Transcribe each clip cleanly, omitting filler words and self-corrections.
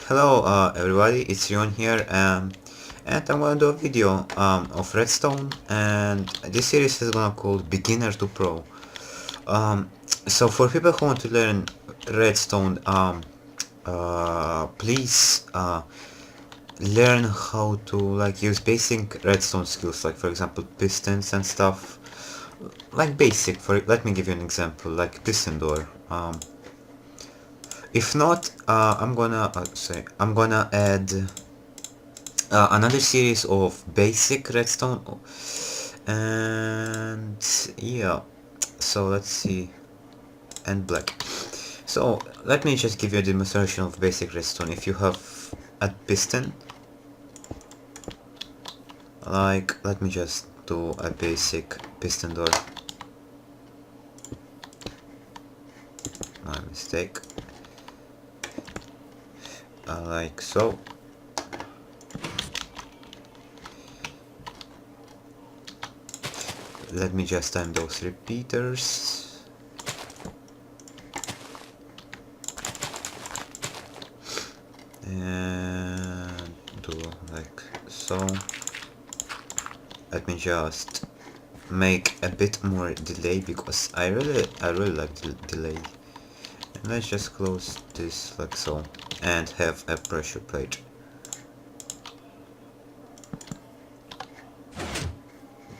Hello everybody, it's Rion here and I'm gonna do a video of redstone, and this series is gonna called Beginner to Pro. So for people who want to learn redstone, please learn how to use basic redstone skills, like for example pistons and stuff, like basic. Let me give you an example, like piston door. If not, I'm gonna add another series of basic redstone, and yeah, so let's see, and black. So let me just give you a demonstration of basic redstone. If you have a piston, let me just do a basic piston door. My mistake. Like so. Let me just time those repeaters. And do like so. Let me just make a bit more delay because I really like delay. And let's just close this like so and have a pressure plate.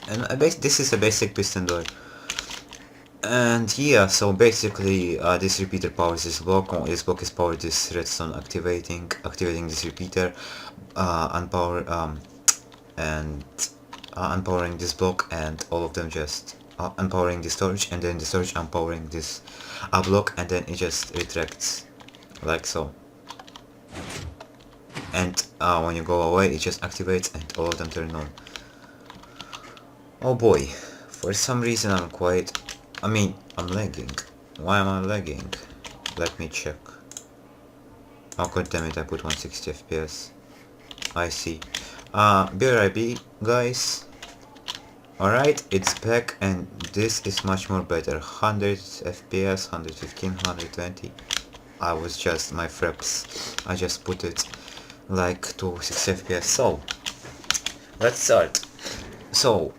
And this is a basic piston door. And yeah, so basically this repeater powers this block. This block is powered this redstone, activating this repeater, unpowering this block, and all of them just unpowering the storage, and then the storage unpowering this block, and then it just retracts like so. And when you go away, it just activates and all of them turn on. Oh boy, for some reason I'm lagging. Why am I lagging? Let me check. Oh god damn it, I put 160 FPS. I see. BRIB guys. Alright, it's back, and this is much more better. 100 FPS, 115, 120. I was just my fraps. I just put it like to 60 FPS. So let's start. So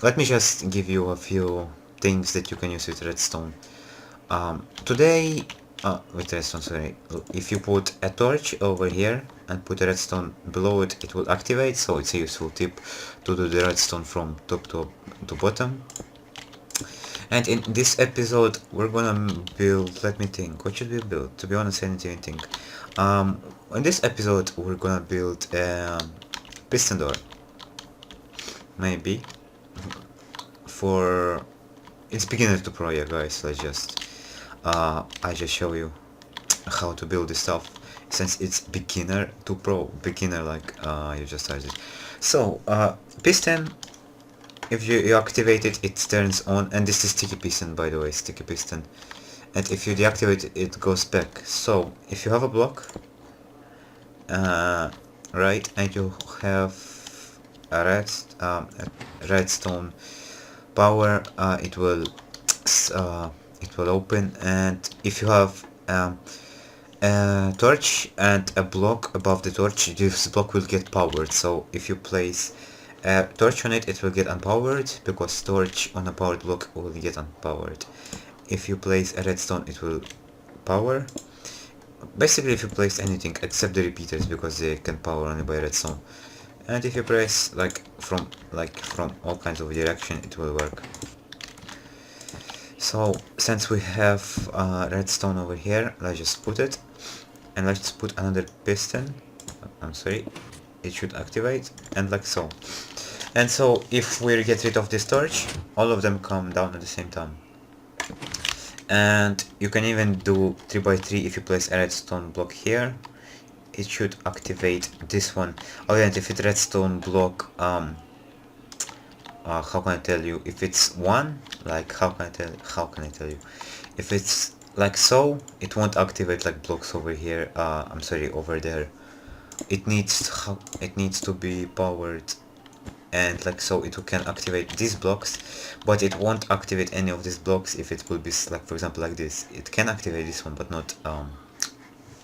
let me just give you a few things that you can use with redstone. Today, with redstone, sorry, if you put a torch over here and put a redstone below it, it will activate, so it's a useful tip to do the redstone from top to bottom. And in this episode, we're gonna build, let me think, what should we build? To be honest, I didn't even think. In this episode, we're gonna build a piston door. Maybe. For it's beginner to pro, yeah guys, let's just I just show you how to build this stuff, since it's beginner to pro. Beginner, like you just started. So piston, if you activate it, it turns on, and this is sticky piston, by the way, sticky piston. And if you deactivate it, it goes back. So if you have a block, right, and you have a redstone power, it will open. And if you have a torch and a block above the torch, this block will get powered. So if you place a torch on it, it will get unpowered, because torch on a powered block will get unpowered. If you place a redstone, it will power. Basically, if you place anything except the repeaters, because they can power only by redstone. And if you press from all kinds of direction, it will work. So since we have redstone over here, let's just put it, and let's put another piston. I'm sorry, it should activate, and like so. And so if we get rid of this torch, all of them come down at the same time. And you can even do 3x3 if you place a redstone block here. It should activate this one. Oh yeah, and if it's redstone block, how can I tell you? If it's one, like how can I tell you? If it's like so, it won't activate like blocks over here. I'm sorry, over there. It needs to be powered, and like so it can activate these blocks, but it won't activate any of these blocks if it will be like, for example, like this. It can activate this one, but not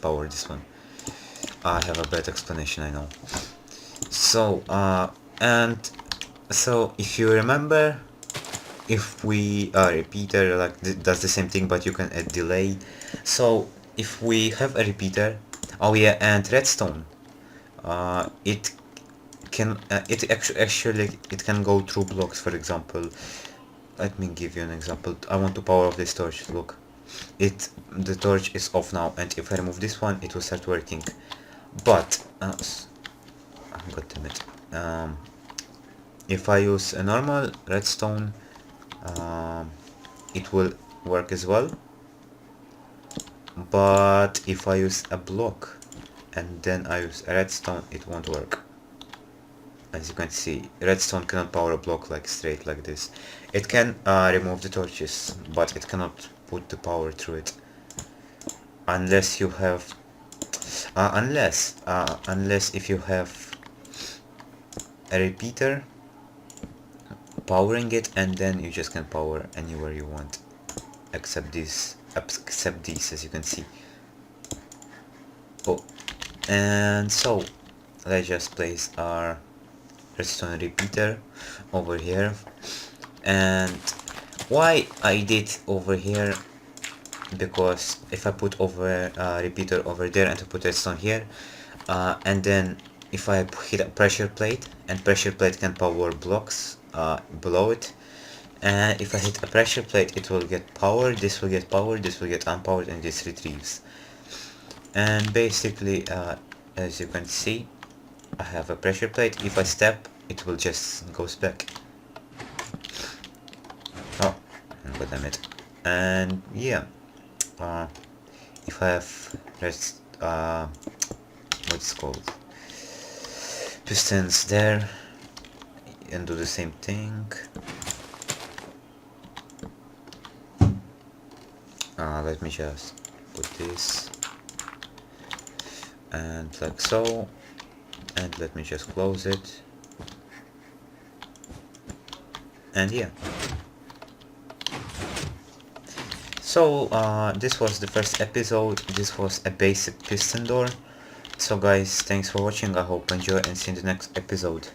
power this one. I have a bad explanation, I know. So, and so if you remember, if we repeater like does the same thing, but you can add delay. So if we have a repeater, oh yeah, and redstone, it can actually it can go through blocks. For example, let me give you an example. I want to power off this torch. Look, the torch is off now, and if I remove this one, it will start working. But god damn it. If I use a normal redstone, it will work as well. But if I use a block and then I use a redstone, it won't work. As you can see, redstone cannot power a block like straight like this. It can remove the torches, but it cannot put the power through it. Unless you have unless if you have a repeater powering it, and then you just can power anywhere you want, except these, as you can see. Oh, and so let's just place our redstone repeater over here. And why I did over here, because if I put over repeater over there and to put redstone here, and then if I hit a pressure plate, and pressure plate can power blocks below it, and if I hit a pressure plate, it will get power, this will get power, this will get unpowered, and this retrieves. And basically, as you can see, I have a pressure plate. If I step, it will just goes back. Oh, god damn it. And yeah, if I have what's it called, pistons there, and do the same thing. Let me just put this and like so, and let me just close it, and yeah. So this was the first episode. This was a basic piston door. So guys, thanks for watching. I hope you enjoy, and see you in the next episode.